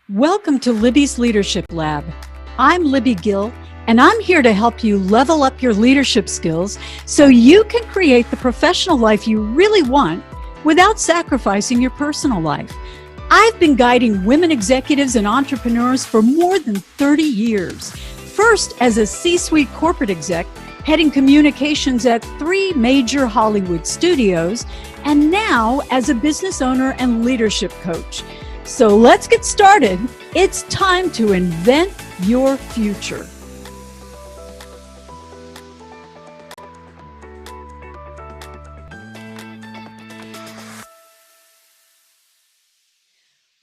Welcome to Libby's Leadership Lab. I'm Libby Gill, and I'm here to help you level up your leadership skills so you can create the professional life you really want without sacrificing your personal life. I've been guiding women executives and entrepreneurs for more than 30 years. First, as a C-suite corporate exec, heading communications at 3 major Hollywood studios, and now as a business owner and leadership coach. So let's get started. It's time to invent your future.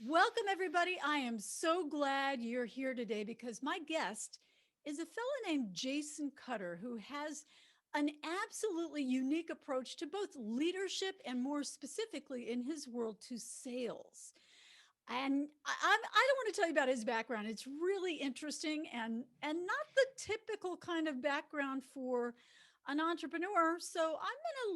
Welcome, everybody. I am so glad you're here today because my guest is a fellow named Jason Cutter who has an absolutely unique approach to both leadership and, more specifically in his world, to sales. And I don't want to tell you about his background. It's really interesting and not the typical kind of background for an entrepreneur. So I'm going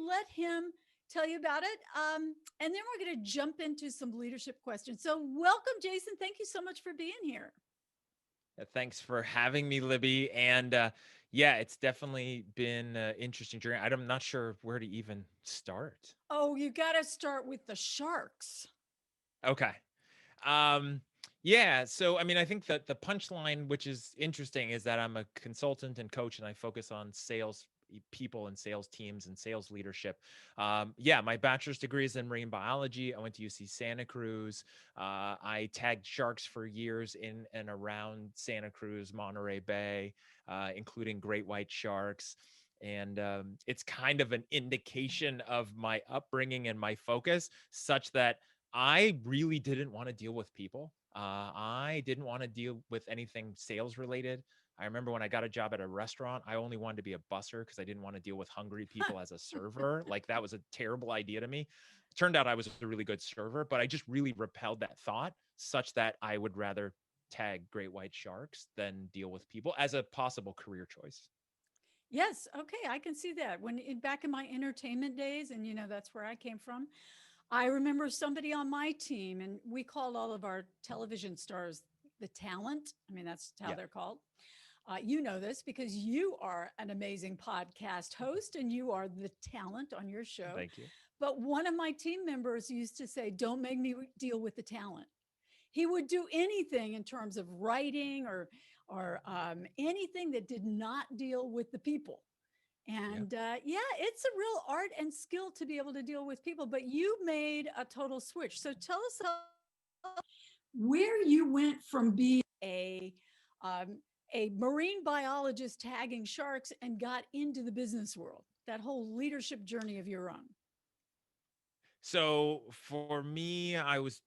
to let him tell you about it. And then we're going to jump into some leadership questions. So welcome, Jason. Thank you so much for being here. Thanks for having me, Libby. And yeah, it's definitely been an interesting journey. I'm not sure where to even start. Oh, you got to start with the sharks. Okay. Um, yeah. So, I mean, I think that the punchline, which is interesting, is that I'm a consultant and coach, and I focus on sales people and sales teams and sales leadership. Yeah, my bachelor's degree is in marine biology. I went to UC Santa Cruz. I tagged sharks for years in and around Santa Cruz, Monterey Bay, including great white sharks. And it's kind of an indication of my upbringing and my focus, such that I really didn't want to deal with people. I didn't want to deal with anything sales related. I remember when I got a job at a restaurant, I only wanted to be a busser because I didn't want to deal with hungry people as a server. Like that was a terrible idea to me. It turned out I was a really good server, but I just really repelled that thought such that I would rather tag great white sharks than deal with people as a possible career choice. Yes, okay, I can see that. Back in my entertainment days, and that's where I came from. I remember somebody on my team, and we called all of our television stars the talent. I mean, that's how Yeah. they're called. You know this because you are an amazing podcast host and you are the talent on your show. Thank you. But one of my team members used to say, "Don't make me deal with the talent." He would do anything in terms of writing or anything that did not deal with the people. Yeah. And yeah, it's a real art and skill to be able to deal with people. But you made a total switch. So tell us where you went from being um, a marine biologist tagging sharks and got into the business world. That whole leadership journey of your own. So for me, I was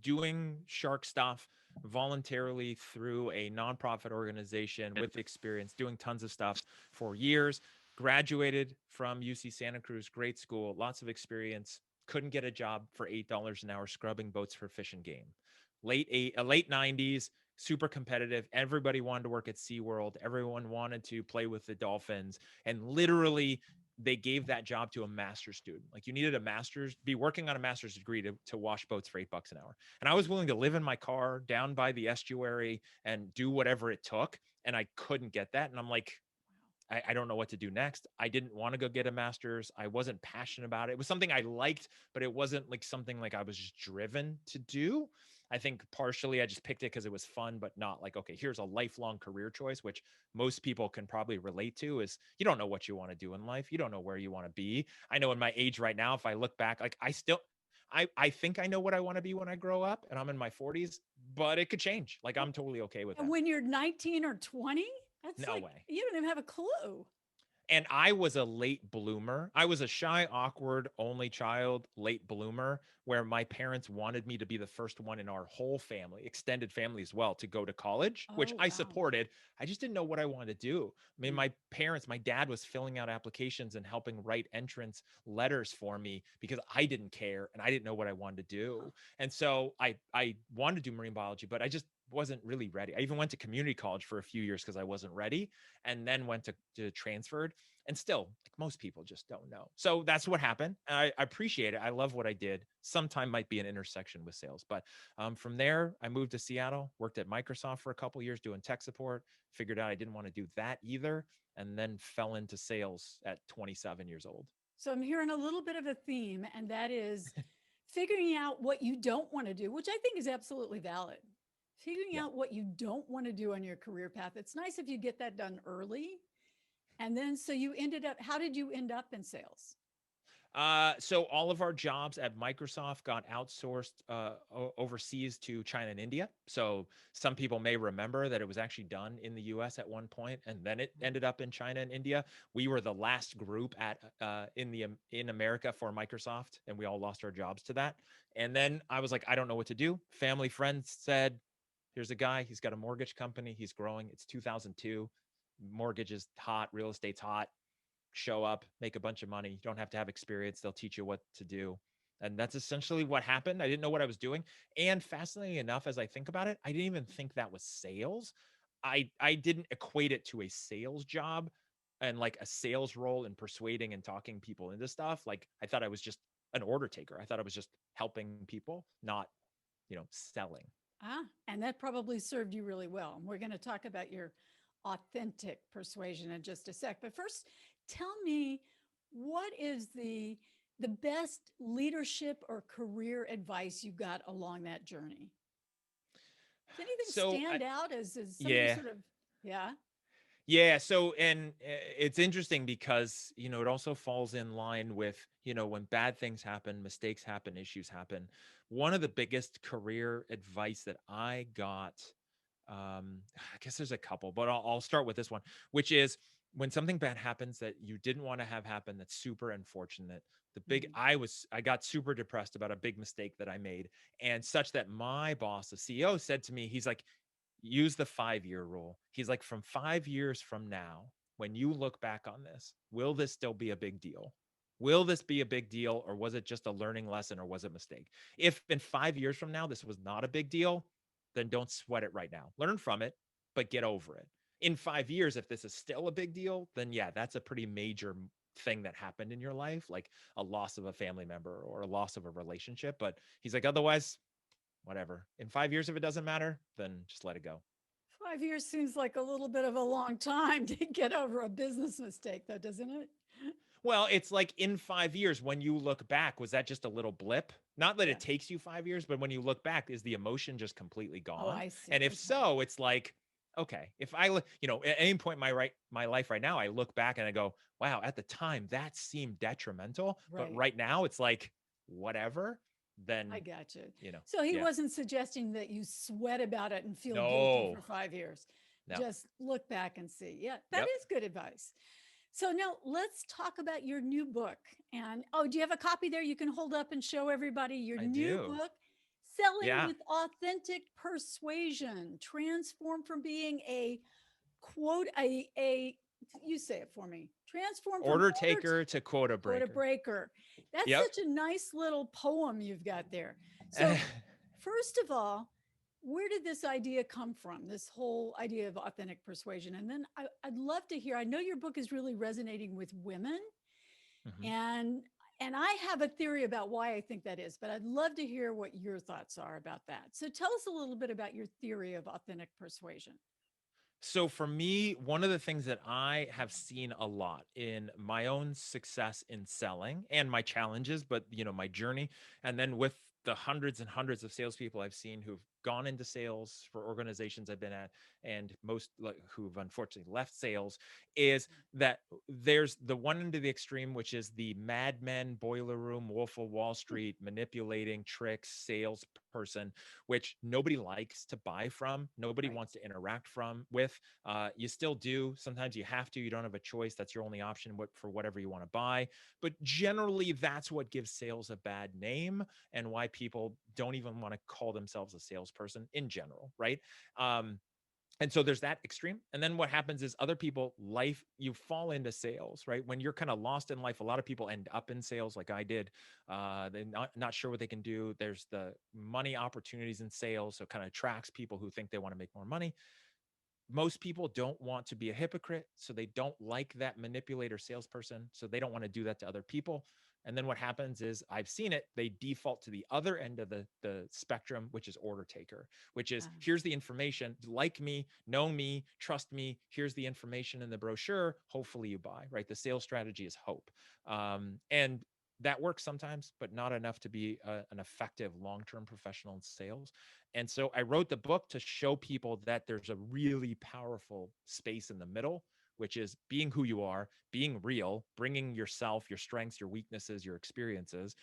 doing shark stuff voluntarily through a nonprofit organization with experience, doing tons of stuff for years. Graduated from UC Santa Cruz, great school, lots of experience. Couldn't get a job for $8 an hour scrubbing boats for Fish and Game. Late 90s, super competitive. Everybody wanted to work at SeaWorld. Everyone wanted to play with the dolphins. And literally, they gave that job to a master's student. Like you needed a master's, be working on a master's degree to wash boats for $8 an hour. And I was willing to live in my car down by the estuary and do whatever it took. And I couldn't get that. And I'm like, I don't know what to do next. I didn't want to go get a master's. I wasn't passionate about it. It was something I liked, but it wasn't like something like I was just driven to do. I think partially I just picked it because it was fun, but not like, okay, here's a lifelong career choice, which most people can probably relate to is you don't know what you want to do in life. You don't know where you want to be. I know in my age right now, if I look back, like I think I know what I want to be when I grow up and I'm in my 40s, but it could change. Like I'm totally okay with And that. when you're 19 or 20, that's No like, way. you don't even have a clue. And I was a late bloomer. I was a shy, awkward, only child, late bloomer, where my parents wanted me to be the first one in our whole family, extended family as well, to go to college, which Oh, I wow. supported. I just didn't know what I wanted to do. I mean, Mm. my dad was filling out applications and helping write entrance letters for me because I didn't care and I didn't know what I wanted to do. And so I wanted to do marine biology, but I just wasn't really ready. I even went to community college for a few years because I wasn't ready, and then went to transferred. And still, like most people just don't know. So that's what happened. I appreciate it. I love what I did. Sometime might be an intersection with sales, but from there, I moved to Seattle, worked at Microsoft for a couple years doing tech support, figured out I didn't want to do that either, and then fell into sales at 27 years old. So I'm hearing a little bit of a theme, and that is figuring out what you don't want to do, which I think is absolutely valid. Figuring Yeah. out what you don't want to do on your career path. It's nice if you get that done early. And then, so you ended up, how did you end up in sales? So all of our jobs at Microsoft got outsourced overseas to China and India. So some people may remember that it was actually done in the U.S. at one point, and then it ended up in China and India. We were the last group at in America for Microsoft, and we all lost our jobs to that. And then I was like, I don't know what to do. Family friends said, "Here's a guy. He's got a mortgage company. He's growing. It's 2002. Mortgage is hot. Real estate's hot. Show up, make a bunch of money. You don't have to have experience. They'll teach you what to do." And that's essentially what happened. I didn't know what I was doing. And fascinating enough, as I think about it, I didn't even think that was sales. I didn't equate it to a sales job and like a sales role in persuading and talking people into stuff. Like I thought I was just an order taker. I thought I was just helping people, not, selling. And that probably served you really well. And we're going to talk about your authentic persuasion in just a sec. But first, tell me, what is the best leadership or career advice you got along that journey? Does anything So stand out as somebody yeah. sort of, yeah? Yeah. So, and it's interesting because, it also falls in line with, when bad things happen, mistakes happen, issues happen. One of the biggest career advice that I got, I guess there's a couple, but I'll start with this one, which is when something bad happens that you didn't want to have happen, that's super unfortunate. Mhm. I got super depressed about a big mistake that I made, and such that my boss, the CEO, said to me, he's like, use the 5-year rule. He's like, from 5 years from now, when you look back on this, will this still be a big deal? Will this be a big deal, or was it just a learning lesson, or was it a mistake? If in 5 years from now this was not a big deal, then don't sweat it right now. Learn from it, but get over it. In 5 years, if this is still a big deal, then yeah, that's a pretty major thing that happened in your life, like a loss of a family member or a loss of a relationship. But he's like, otherwise, whatever. In 5 years, if it doesn't matter, then just let it go. 5 years seems like a little bit of a long time to get over a business mistake, though, doesn't it? Well, it's like in 5 years, when you look back, was that just a little blip? Not that Yeah. it takes you 5 years, but when you look back, is the emotion just completely Oh, gone? I see. And if Okay. so, it's like, okay, if I look, at any point in my life right now, I look back and I go, wow, at the time that seemed detrimental, but Right. right now it's like whatever. I Then, got you. So he yeah, wasn't suggesting that you sweat about it and feel guilty no, for 5 years. no, Just look back and see. Yeah, that yep, is good advice. So now let's talk about your new book. And oh, do you have a copy there you can hold up and show everybody your I new do, book? Selling yeah. with Authentic Persuasion. Transform from being a quote, a you say it for me. Transform from Order order taker to quota quota breaker. breaker. That's Yep. such a nice little poem you've got there. So, first of all, where did this idea come from? This whole idea of authentic persuasion. And then I'd love to hear. I know your book is really resonating with women, Mhm. and I have a theory about why I think that is, but I'd love to hear what your thoughts are about that. So tell us a little bit about your theory of authentic persuasion. So for me, one of the things that I have seen a lot in my own success in selling and my challenges, but my journey, and then with the hundreds and hundreds of salespeople I've seen who've gone into sales for organizations I've been at, and most like who've unfortunately left sales, is that there's the one end of the extreme, which is the madmen, boiler room, Wolf of Wall Street, manipulating tricks, salesperson, which nobody likes to buy from, nobody Right. wants to interact from with. You still do. Sometimes you have to. You don't have a choice. That's your only option for whatever you want to buy. But generally, that's what gives sales a bad name and why people don't even want to call themselves a salesperson in general, right? Um, And so there's that extreme. And then what happens is other people, life, you fall into sales, right? When you're kind of lost in life, a lot of people end up in sales like I did. They're not sure what they can do. There's the money opportunities in sales. So it kind of attracts people who think they want to make more money. Most people don't want to be a hypocrite, so they don't like that manipulator salesperson, so they don't want to do that to other people. And then what happens is, I've seen it, they default to the other end of the spectrum, which is order taker, which is, here's the information, like me, know me, trust me, here's the information in the brochure, hopefully you buy, right? The sales strategy is hope. And that works sometimes, but not enough to be an effective long-term professional in sales. And so I wrote the book to show people that there's a really powerful space in the middle, which is being who you are, being real, bringing yourself, your strengths, your weaknesses, your experiences,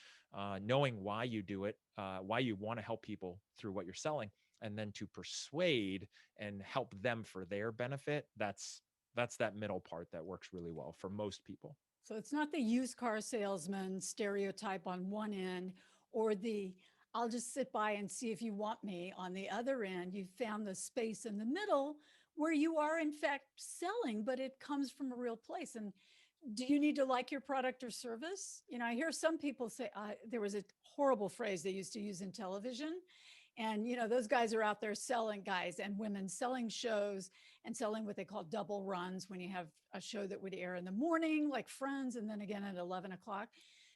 knowing why you do it, why you want to help people through what you're selling, and then to persuade and help them for their benefit. That's that middle part that works really well for most people. So it's not the used car salesman stereotype on one end or the I'll just sit by and see if you want me on the other end. You've found the space in the middle where you are, in fact, selling, but it comes from a real place. And do you need to like your product or service? You know, I hear some people say there was a horrible phrase they used to use in television. And, you know, those guys are out there selling, guys and women selling shows and selling what they call double runs when you have a show that would air in the morning, like Friends, and then again at 11 o'clock.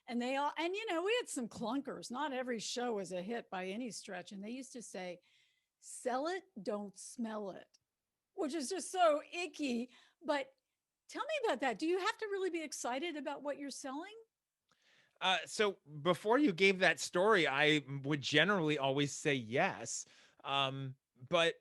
And they all, and, you know, we had some clunkers. Not every show was a hit by any stretch. And they used to say, sell it, don't smell it, which is just so icky. But tell me about that. Do you have to really be excited about what you're selling? So before you gave that story, I would generally always say yes. But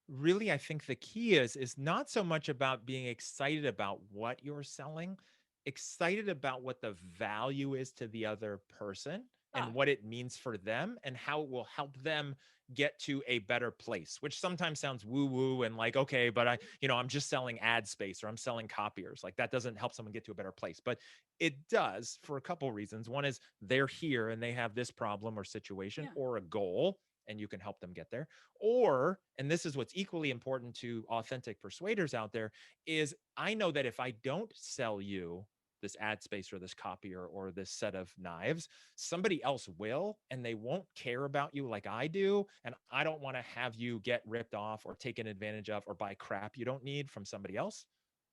really, I think the key is not so much about being excited about what you're selling, excited about what the value is to the other person and Ah, what it means for them and how it will help them get to a better place, which sometimes sounds woo woo and like, okay, but I'm just selling ad space or I'm selling copiers. Like that doesn't help someone get to a better place. But it does for a couple reasons. One is they're here and they have this problem or situation yeah. or a goal, and you can help them get there. Or, and this is what's equally important to authentic persuaders out there, is I know that if I don't sell you this ad space or this copier or this set of knives, somebody else will, and they won't care about you like I do. And I don't want to have you get ripped off or taken advantage of or buy crap you don't need from somebody else.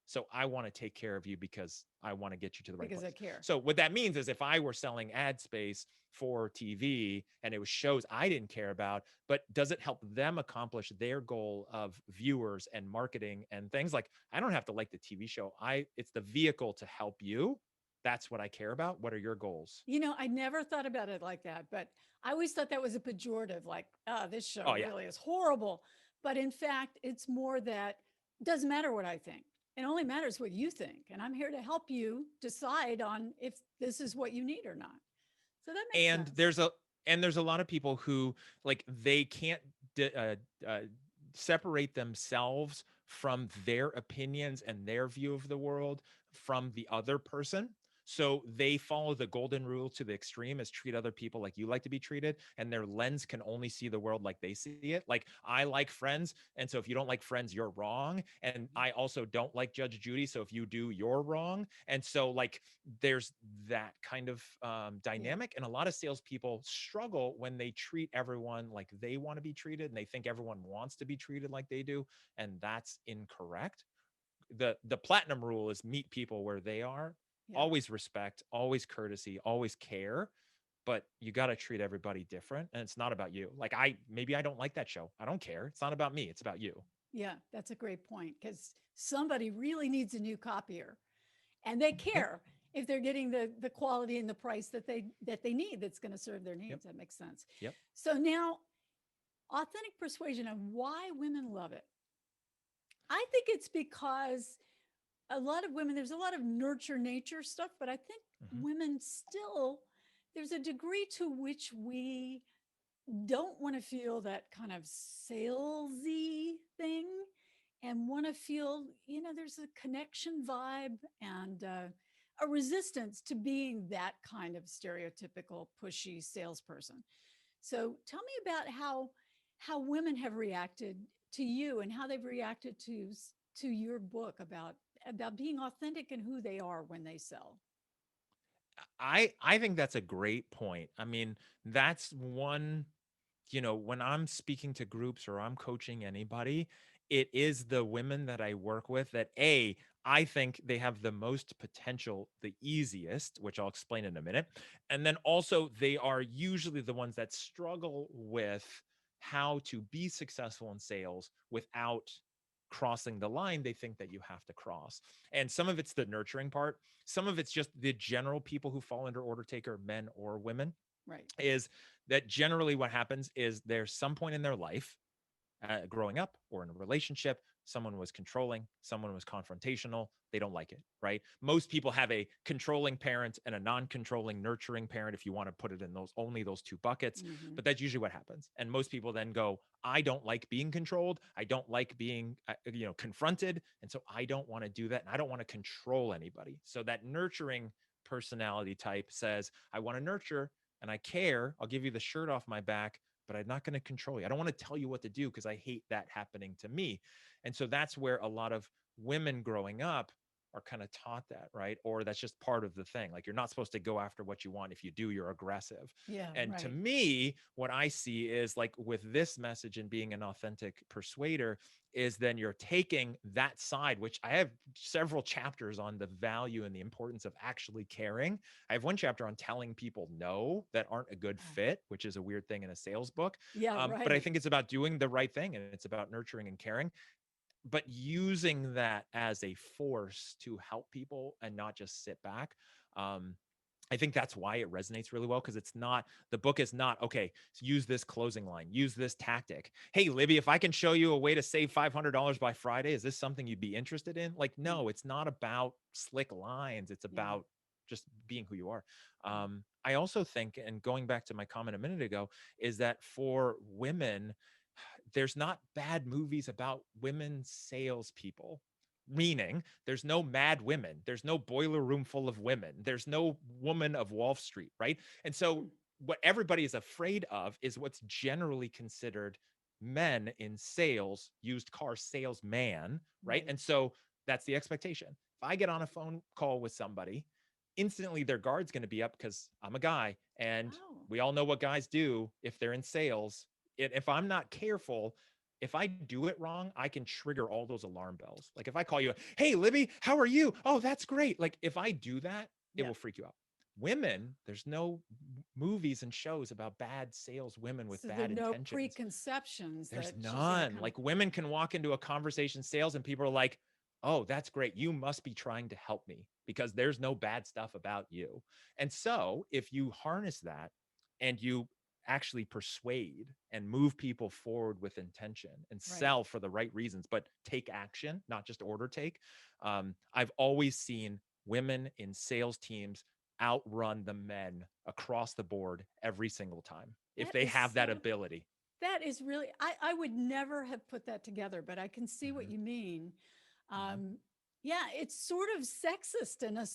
So I want to take care of you because I want to get you to the right Because I place. care. So what that means is if I were selling ad space for TV and it was shows I didn't care about, but does it help them accomplish their goal of viewers and marketing and things, like I don't have to like the TV show. It's the vehicle to help you. That's what I care about. What are your goals? You know, I never thought about it like that, but I always thought that was a pejorative, like, oh, this show Oh yeah. really is horrible. But in fact, it's more that it doesn't matter what I think. It only matters what you think. And I'm here to help you decide on if this is what you need or not. So that makes and sense. there's a and there's a lot of people who, like, they can't uh, separate themselves from their opinions and their view of the world from the other person. So they follow the golden rule to the extreme, is treat other people like you like to be treated, and their lens can only see the world like they see it. Like, I like Friends, and so if you don't like Friends, you're wrong. And I also don't like Judge Judy, so if you do, you're wrong. And so, like, there's that kind of Yeah. dynamic. And a lot of salespeople struggle when they treat everyone like they want to be treated and they think everyone wants to be treated like they do. And that's incorrect. The platinum rule is meet people where they are, Yeah. always respect, always courtesy, always care. But you got to treat everybody different. And it's not about you. Like, maybe I don't like that show. I don't care. It's not about me. It's about you. Yeah. That's a great point because somebody really needs a new copier and they Yep. care if they're getting the quality and the price that they need that's going to serve their Yep. needs. That makes sense. Yep. So now authentic persuasion and why women love it. I think it's because a lot of women, there's a lot of nurture nature stuff, but I think Hmm. women still, there's a degree to which we don't want to feel that kind of salesy thing and want to feel, you know, there's a connection vibe and a resistance to being that kind of stereotypical pushy salesperson. So tell me about how women have reacted to you and how they've reacted to your book about being authentic and who they are when they sell. I think that's a great point. I mean, that's one, when I'm speaking to groups or I'm coaching anybody, it is the women that I work with that I think they have the most potential, the easiest, which I'll explain in a minute. And then also they are usually the ones that struggle with how to be successful in sales without crossing the line they think that you have to cross. And some of it's the nurturing part, some of it's just the general people who fall under order taker, men or women, Right. is that generally what happens is there's some point in their life, growing up or in a relationship, someone was controlling, someone was confrontational, they don't like it, right? Most people have a controlling parent and a non-controlling nurturing parent, if you want to put it in those only those two buckets. Mm-hmm. But that's usually what happens, and most people then go, I don't like being controlled, I don't like being confronted, and so I don't want to do that, and I don't want to control anybody. So that nurturing personality type says, I want to nurture and I care, I'll give you the shirt off my back, but I'm not going to control you. I don't want to tell you what to do because I hate that happening to me. And so that's where a lot of women growing up are kind of taught that, right? Or that's just part of the thing. Like, you're not supposed to go after what you want. If you do, you're aggressive. Yeah, And to right. me, what I see is, like, with this message and being an authentic persuader, is then you're taking that side, which I have several chapters on the value and the importance of actually caring. I have one chapter on telling people no that aren't a good Ah, fit, which is a weird thing in a sales book. yeah, But I right. think it's about doing the right thing and it's about nurturing and caring, but using that as a force to help people and not just sit back. Um, I think that's why it resonates really well, because it's not, the book is not, okay, so use this closing line, use this tactic. Hey, Libby, if I can show you a way to save $500 by Friday, is this something you'd be interested in? Like, Yeah, no, it's not about slick lines. It's yeah, about just being who you are. yeah. I also think, and going back to my comment a minute ago, is that for women, there's not bad movies about women salespeople. Meaning, there's no Mad Women, there's no Boiler Room Full of Women, there's no Woman of Wall Street, right? And so, Hmm. what everybody is afraid of is what's generally considered men in sales, used car salesman, right? Right. And so, that's the expectation. If I get on a phone call with somebody, instantly their guard's going to be up because I'm a guy, and Oh, we all know what guys do if they're in sales. If I'm not careful, if I do it wrong, I can trigger all those alarm bells. Like, if I call you, hey, Libby, how are you? Oh, that's great. Like, if I do that, it yeah. will freak you out. Women, there's no movies and shows about bad sales women with So there are bad no intentions. preconceptions There's that she's going to none. come. Like, women can walk into a conversation sales and people are like, oh, that's great. You must be trying to help me because there's no bad stuff about you. And so, if you harness that and you actually persuade and move people forward with intention and Right. sell for the right reasons, but take action, not just order take. I've always seen women in sales teams outrun the men across the board every single time if That they is have that so, ability. that is really, I would never have put that together, but I can see what Mhm, you mean. mhm. Um, yeah, it's sort of sexist in a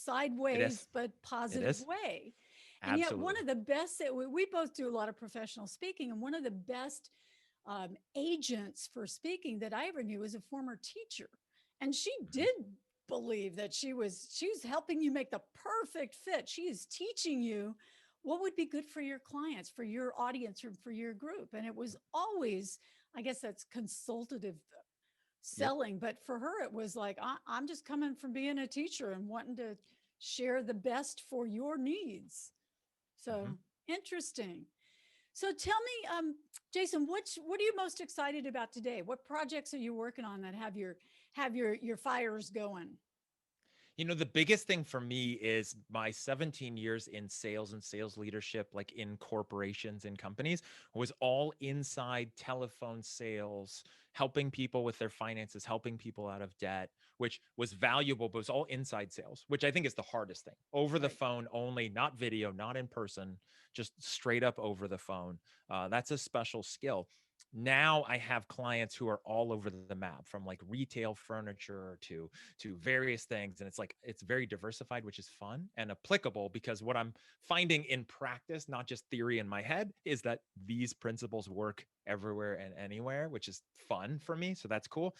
It is. sideways but It positive is. way. And yet, one Absolutely. of the best that we both do a lot of professional speaking, and one of the best agents for speaking that I ever knew was a former teacher, and she Mhm, did believe that she was helping you make the perfect fit. She is teaching you what would be good for your clients, for your audience, or for your group, and it was always, I guess that's consultative yep. selling, but for her it was like, I'm just coming from being a teacher and wanting to share the best for your needs. Mhm. So interesting. So tell me, Jason, what are you most excited about today? What projects are you working on that have your fires going? The biggest thing for me is my 17 years in sales and sales leadership, like in corporations and companies, was all inside telephone sales, helping people with their finances, helping people out of debt, which was valuable, but it was all inside sales, which I think is the hardest thing. Over the Right. phone only, not video, not in person, just straight up over the phone. That's a special skill. Now I have clients who are all over the map, from like retail furniture to various things, and it's very diversified, which is fun and applicable, because what I'm finding in practice, not just theory in my head, is that these principles work everywhere and anywhere, which is fun for me, so that's cool.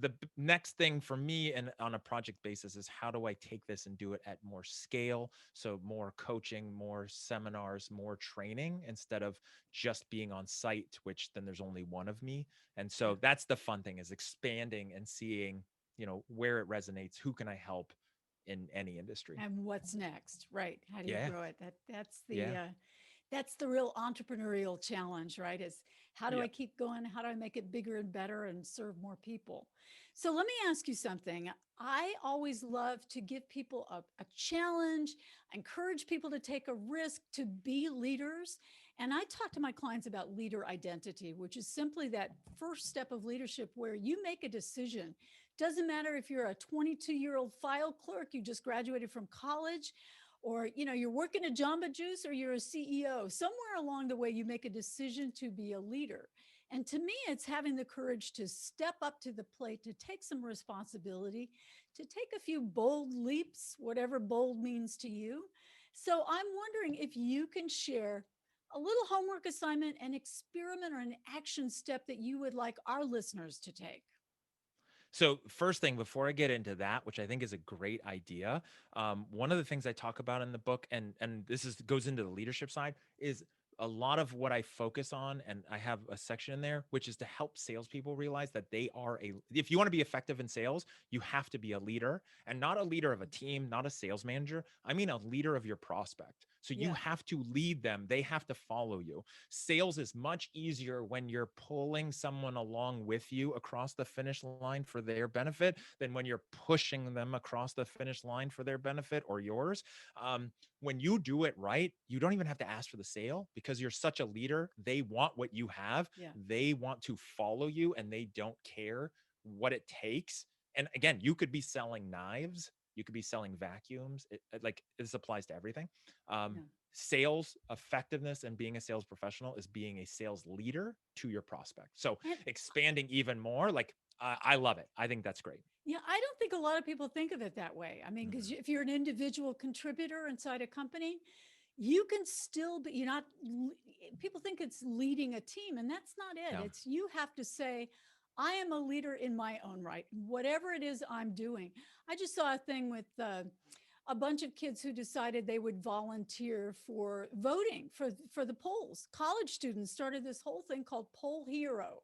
The next thing for me, and on a project basis, is how do I take this and do it at more scale? So more coaching, more seminars, more training, instead of just being on site, which then there's only one of me. And Yeah. so that's the fun thing, is expanding and seeing, where it resonates, who can I help in any industry. And what's next? Right. How do you Yeah. grow it? Yeah. That's the real entrepreneurial challenge, right? Is how do Yeah. I keep going? How do I make it bigger and better and serve more people? So let me ask you something. I always love to give people a challenge, encourage people to take a risk, to be leaders. And I talk to my clients about leader identity, which is simply that first step of leadership where you make a decision. Doesn't matter if you're a 22-year-old file clerk, you just graduated from college, or you're working at Jamba Juice, or you're a CEO. Somewhere along the way you make a decision to be a leader. And to me, it's having the courage to step up to the plate, to take some responsibility, to take a few bold leaps, whatever bold means to you. So I'm wondering if you can share a little homework assignment, an experiment, or an action step that you would like our listeners to take. So first thing, before I get into that, which I think is a great idea, one of the things I talk about in the book, and this is goes into the leadership side, is a lot of what I focus on, and I have a section in there, which is to help salespeople realize that they are if you want to be effective in sales, you have to be a leader, and not a leader of a team, not a sales manager. I mean, a leader of your prospect. So you Yeah. have to lead them. They have to follow you. Sales is much easier when you're pulling someone along with you across the finish line for their benefit than when you're pushing them across the finish line for their benefit or yours. When you do it right, you don't even have to ask for the sale, because you're such a leader. They want what you have. Yeah. They want to follow you, and they don't care what it takes. And again, you could be selling knives, you could be selling vacuums. Like, this applies to everything. Yeah. Um, Sales effectiveness and being a sales professional is being a sales leader to your prospect. So And expanding even more, like, I love it. I think that's great. yeah, I don't think a lot of people think of it that way. I mean, because Mhm. if you're an individual contributor inside a company, you can still be, you're not, people think it's leading a team, and that's not it. Yeah. It's you have to say, I am a leader in my own right, whatever it is I'm doing. I just saw a thing with a bunch of kids who decided they would volunteer for voting for the polls. College students started this whole thing called Poll Hero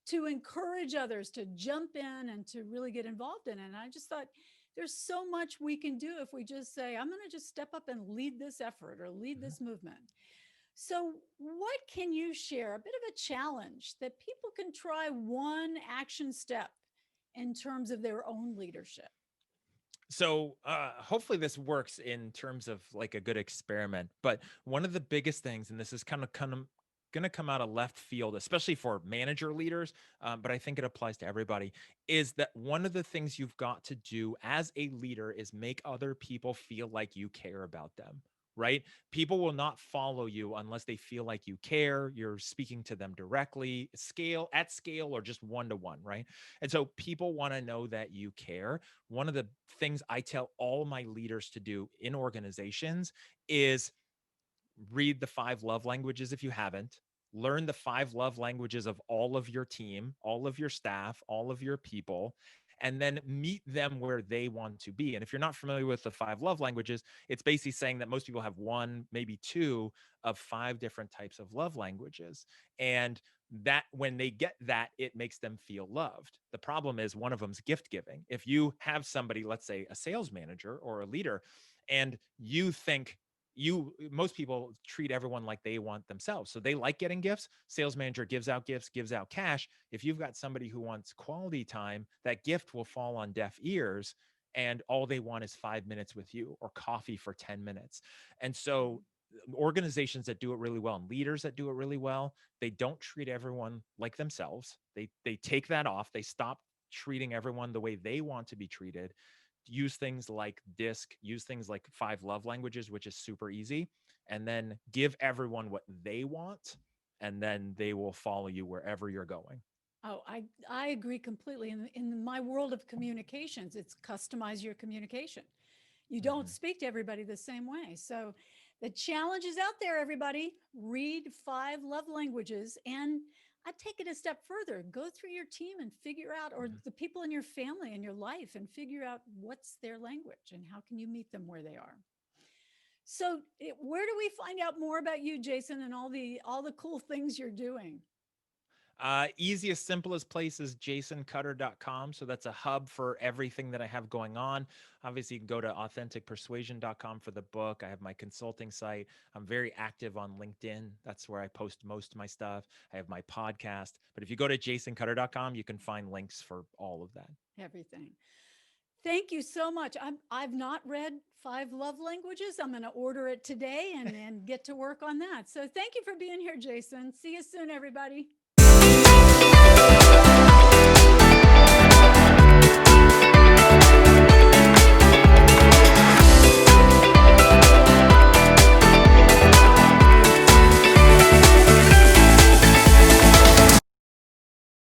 to encourage others to jump in and to really get involved in it. And I just thought there's so much we can do if we just say, I'm going to just step up and lead this effort or lead Mhm. this movement. So, what can you share? A bit of a challenge that people can try one action step in terms of their own leadership. So hopefully this works in terms of like a good experiment. But one of the biggest things, and this is kind of going to come out of left field, especially for manager leaders, but I think it applies to everybody, is that one of the things you've got to do as a leader is make other people feel like you care about them. Right? People will not follow you unless they feel like you care. You're speaking to them directly, at scale, or just one to one, right? And so people want to know that you care. One of the things I tell all my leaders to do in organizations is read the 5 love languages if you haven't. Learn the 5 love languages of all of your team, all of your staff, all of your people, and then meet them where they want to be. And if you're not familiar with the 5 love languages, it's basically saying that most people have one, maybe two of 5 different types of love languages. And that when they get that, it makes them feel loved. The problem is one of them's gift giving. If you have somebody, let's say a sales manager or a leader, and you think most people treat everyone like they want themselves. So they like getting gifts. Sales manager gives out gifts, gives out cash. If you've got somebody who wants quality time, that gift will fall on deaf ears, and all they want is 5 minutes with you or coffee for 10 minutes. And so organizations that do it really well and leaders that do it really well, they don't treat everyone like themselves. They take that off. They stop treating everyone the way they want to be treated. Use things like disc, use things like 5 love languages, which is super easy, and then give everyone what they want. and then they will follow you wherever you're going. Oh, I agree completely. In my world of communications, it's customize your communication. You don't Mhm. speak to everybody the same way. So the challenge is out there, everybody. Read 5 love languages. And I take it a step further. Go through your team and figure out, or Mhm. the people in your family and your life, and figure out what's their language and how can you meet them where they are. So where do we find out more about you, Jason, and all the cool things you're doing? Easiest, simplest place is jasoncutter.com. So that's a hub for everything that I have going on. Obviously, you can go to authenticpersuasion.com for the book. I have my consulting site. I'm very active on LinkedIn. That's where I post most of my stuff. I have my podcast. But if you go to jasoncutter.com, you can find links for all of that. Everything. Thank you so much. I've not read 5 love languages. I'm going to order it today and get to work on that. So thank you for being here, Jason. See you soon, everybody.